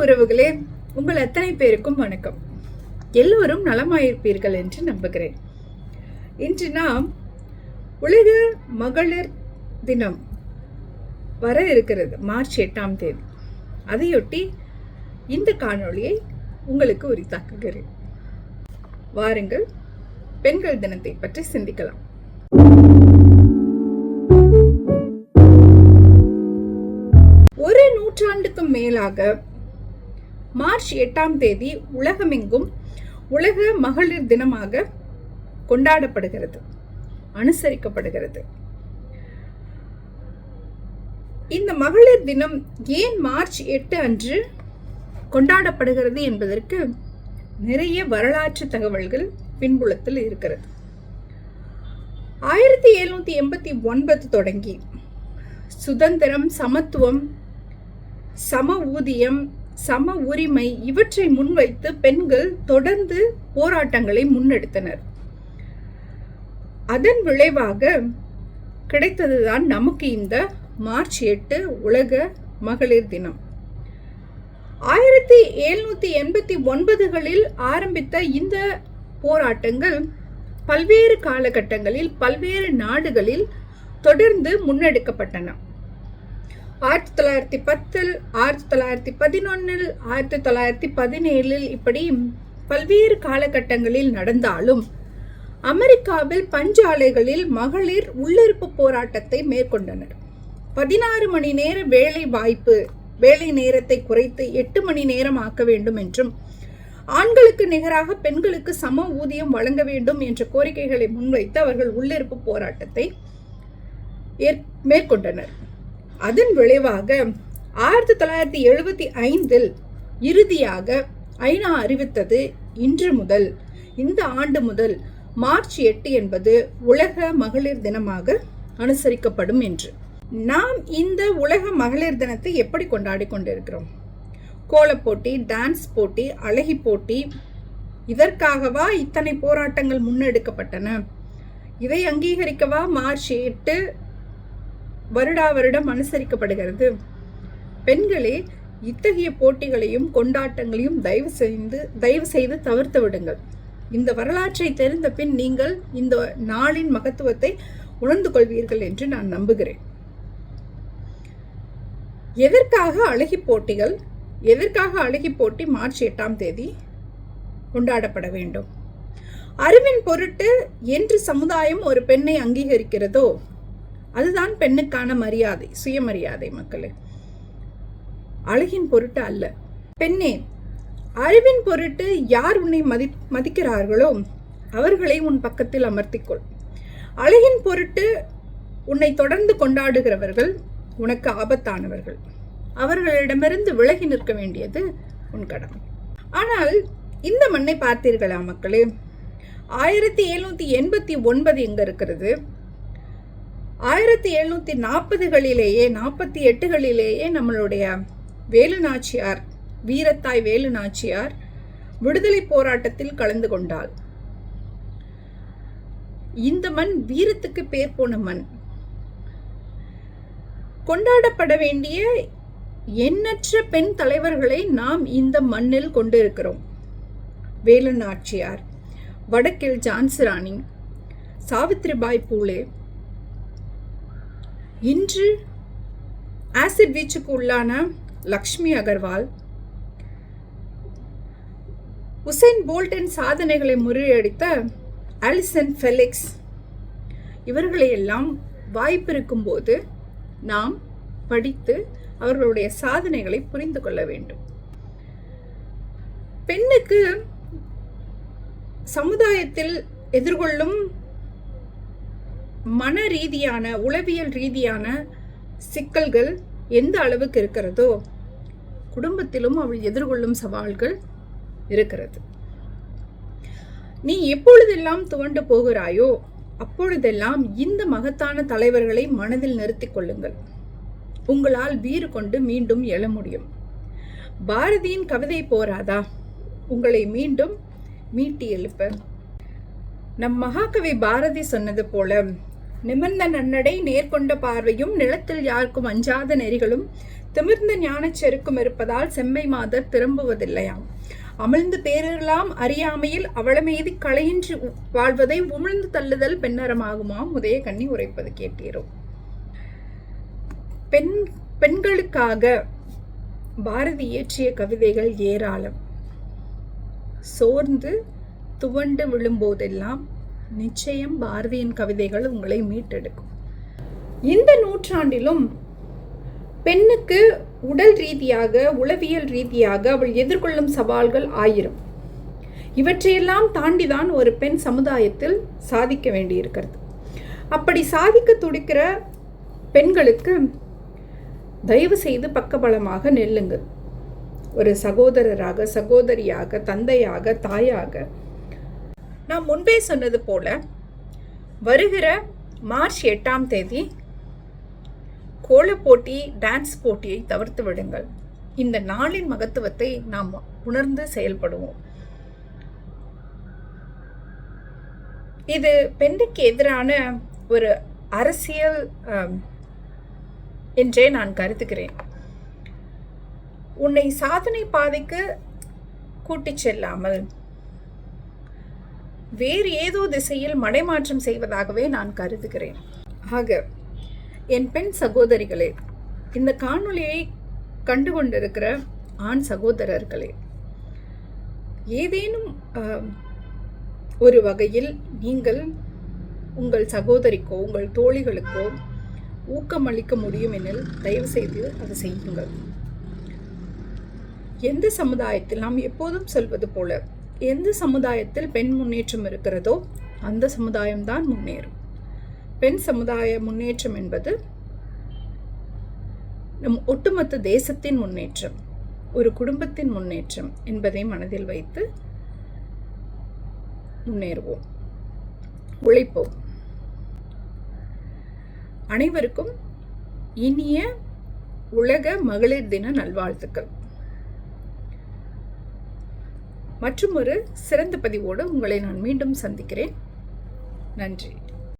உறவுகளே, உங்கள் அத்தனை பேருக்கும் வணக்கம். எல்லோரும் நலமாயிருப்பீர்கள் என்று நம்புகிறேன். இன்று நாம் உலக மகளிர் தினம் வர இருக்கிறது, மார்ச் 8ஆம் தேதி. அதையொட்டி இந்த காணொளியை உங்களுக்கு உரித்தாக்குகிறேன். வாருங்கள், பெண்கள் தினத்தை பற்றி சிந்திக்கலாம். ஒரு நூற்றாண்டுக்கும் மேலாக மார்ச் 8ஆம் தேதி உலகமெங்கும் உலக மகளிர் தினமாக கொண்டாடப்படுகிறது, அனுசரிக்கப்படுகிறது. இந்த மகளிர் தினம் ஏன் மார்ச் 8 அன்று கொண்டாடப்படுகிறது என்பதற்கு நிறைய வரலாற்று தகவல்கள் பின்புலத்தில் இருக்கிறது. 1789 தொடங்கி சுதந்திரம், சமத்துவம், சம ஊதியம், சம உரிமை இவற்றை முன்வைத்து பெண்கள் தொடர்ந்து போராட்டங்களை முன்னெடுத்தனர். அதன் விளைவாக கிடைத்ததுதான் நமக்கு இந்த மார்ச் 8 உலக மகளிர் தினம். 1789களில் ஆரம்பித்த இந்த போராட்டங்கள் பல்வேறு காலகட்டங்களில் பல்வேறு நாடுகளில் தொடர்ந்து முன்னெடுக்கப்பட்டன. 1910, 1911, 1917 இப்படி பல்வேறு காலகட்டங்களில் நடந்தாலும் அமெரிக்காவில் பஞ்சாலைகளில் மகளிர் உள்ளிருப்பு போராட்டத்தை மேற்கொண்டனர். 16 மணி நேர வேலை நேரத்தை குறைத்து 8 மணி நேரம் ஆக்க வேண்டும் என்றும் ஆண்களுக்கு நிகராக பெண்களுக்கு சம ஊதியம் வழங்க வேண்டும் என்ற கோரிக்கைகளை முன்வைத்து அவர்கள் உள்ளிருப்பு போராட்டத்தை மேற்கொண்டனர். அதன் விளைவாக 1975 இறுதியாக ஐநா அறிவித்தது, இன்று முதல், இந்த ஆண்டு முதல் மார்ச் 8 என்பது உலக மகளிர் தினமாக அனுசரிக்கப்படும் என்று. நாம் இந்த உலக மகளிர் தினத்தை எப்படி கொண்டாடி கொண்டிருக்கிறோம்? கோலப்போட்டி, டான்ஸ் போட்டி, அழகி போட்டி, இதற்காகவா இத்தனை போராட்டங்கள் முன்னெடுக்கப்பட்டன? இதை அங்கீகரிக்கவா மார்ச் 8 வருடா வருடம் அனுசரிக்கப்படுகிறது? பெண்களே, இத்தகைய போட்டிகளையும் கொண்டாட்டங்களையும் தயவு செய்து தவிர்த்து விடுங்கள். இந்த வரலாற்றை தெரிந்த பின் நீங்கள் இந்த நாளின் மகத்துவத்தை உணர்ந்து கொள்வீர்கள் என்று நான் நம்புகிறேன். எதற்காக அழகி போட்டிகள்? எதற்காக அழகி போட்டி மார்ச் 8ஆம் தேதி கொண்டாடப்பட வேண்டும்? அறிவின் பொருட்டு என்று சமுதாயம் ஒரு பெண்ணை அங்கீகரிக்கிறதோ அதுதான் பெண்ணுக்கான மரியாதை, சுயமரியாதை. மக்களே, அழகின் பொருட்டு அல்ல. பெண்ணே, அறிவின் பொருட்டு யார் உன்னை மதிக்கிறார்களோ அவர்களை உன் பக்கத்தில் அமர்த்திக்கொள். அழகின் பொருட்டு உன்னை தொடர்ந்து கொண்டாடுகிறவர்கள் உனக்கு ஆபத்தானவர்கள். அவர்களிடமிருந்து விலகி நிற்க வேண்டியது உன் கடமை. ஆனால் இந்த மண்ணை பார்த்தீர்களா மக்களே? 1789 எங்க இருக்கிறது? 1740களிலேயே 48களிலேயே நம்மளுடைய வேலுநாச்சியார், வீரத்தாய் வேலுநாச்சியார் விடுதலை போராட்டத்தில் கலந்து கொண்டாள். இந்த மண் வீரத்துக்கு பேர் போன மண். கொண்டாடப்பட வேண்டிய எண்ணற்ற பெண் தலைவர்களை நாம் இந்த மண்ணில் கொண்டிருக்கிறோம். வேலுநாச்சியார், வடக்கில் ஜான்சி ராணி, சாவித்ரிபாய் பூலே, இன்று ஆசிட் வீச்சுக்கு உள்ளான லக்ஷ்மி அகர்வால், உசைன் போல்ட்டின் சாதனைகளை முறியடித்த ஆலிசன் ஃபெலிக்ஸ், இவர்களையெல்லாம் வாய்ப்பு இருக்கும்போது நாம் படித்து அவர்களுடைய சாதனைகளை புரிந்து கொள்ள வேண்டும். பெண்ணுக்கு சமுதாயத்தில் எதிர்கொள்ளும் மன ரீதியான, உளவியல் ரீதியான சிக்கல்கள் எந்த அளவுக்கு இருக்கிறதோ குடும்பத்திலும் அவள் எதிர்கொள்ளும் சவால்கள் இருக்கிறது. நீ எப்பொழுதெல்லாம் துவண்டு போகிறாயோ அப்பொழுதெல்லாம் இந்த மகத்தான தலைவர்களை மனதில் நிறுத்திக் கொள்ளுங்கள். உங்களால் வீறு கொண்டு மீண்டும் எழ முடியும். பாரதியின் கவிதை போராதா உங்களை மீண்டும் மீட்டி எழுப்ப? நம் மகாகவி பாரதி சொன்னது போல, நிமிர்ந்த நன்னடை, நேர்கொண்ட பார்வையும், நிலத்தில் யாருக்கும் அஞ்சாத நெறிகளும், திமிர்ந்த ஞானச் செருக்கும் இருப்பதால் செம்மை மாதர் திரும்புவதில்லையாம். அமிழ்ந்து பேரெல்லாம் அறியாமையில் அவளமேதி களையின்றி வாழ்வதை உமிழ்ந்து தள்ளுதல் பெண்ணறமாகுமாம். உதய கண்ணி உரைப்பது கேட்டீரோ. பெண்களுக்காக பாரதி இயற்றிய கவிதைகள் ஏராளம். சோர்ந்து துவண்டு விழும்போதெல்லாம் நிச்சயம் பாரதியின் கவிதைகள் உங்களை மீட்டெடுக்கும். இந்த நூற்றாண்டிலும் பெண்ணுக்கு உடல் ரீதியாக, உளவியல் ரீதியாக அவள் எதிர்கொள்ளும் சவால்கள் 1000. இவற்றையெல்லாம் தாண்டிதான் ஒரு பெண் சமுதாயத்தில் சாதிக்க வேண்டியிருக்கிறது. அப்படி சாதிக்க துடிக்கிற பெண்களுக்கு தயவு செய்து பக்கபலமாக நெல்லுங்கள். ஒரு சகோதரராக, சகோதரியாக, தந்தையாக, தாயாக. நான் முன்பே சொன்னது போல வருகிற மார்ச் 8ஆம் தேதி கோலப்போட்டி, டான்ஸ் போட்டியை தவிர்த்து விடுங்கள். இந்த நாளின் மகத்துவத்தை நாம் உணர்ந்து செயல்படுவோம். இது பெண்ணுக்கு எதிரான ஒரு அரசியல் என்றே நான் கருதுகிறேன். உன்னை சாதனை பாதைக்கு கூட்டிச் செல்லாமல் வேறு ஏதோ திசையில் மடைமாற்றம் செய்வதாகவே நான் கருதுகிறேன். ஆக என் பெண் சகோதரிகளே, இந்த காணொளியை கண்டு கொண்டிருக்கிற ஆண் சகோதரர்களே, ஏதேனும் ஒரு வகையில் நீங்கள் உங்கள் சகோதரிக்கோ உங்கள் தோழிகளுக்கோ ஊக்கமளிக்க முடியும் எனில் தயவு செய்து அதை செய்யுங்கள். எந்த சமுதாயத்தில், நாம் எப்போதும் சொல்வது போல, எந்த சமுதாயத்தில் பெண் முன்னேற்றம் இருக்கிறதோ அந்த சமுதாயம்தான் முன்னேறும். பெண் சமுதாய முன்னேற்றம் என்பது நம் ஒட்டுமொத்த தேசத்தின் முன்னேற்றம், ஒரு குடும்பத்தின் முன்னேற்றம் என்பதை மனதில் வைத்து முன்னேறுவோம், உழைப்போம். அனைவருக்கும் இனிய உலக மகளிர் தின நல்வாழ்த்துக்கள். மற்றும் ஒரு சிறந்த பதிவோடு உங்களை நான் மீண்டும் சந்திக்கிறேன். நன்றி.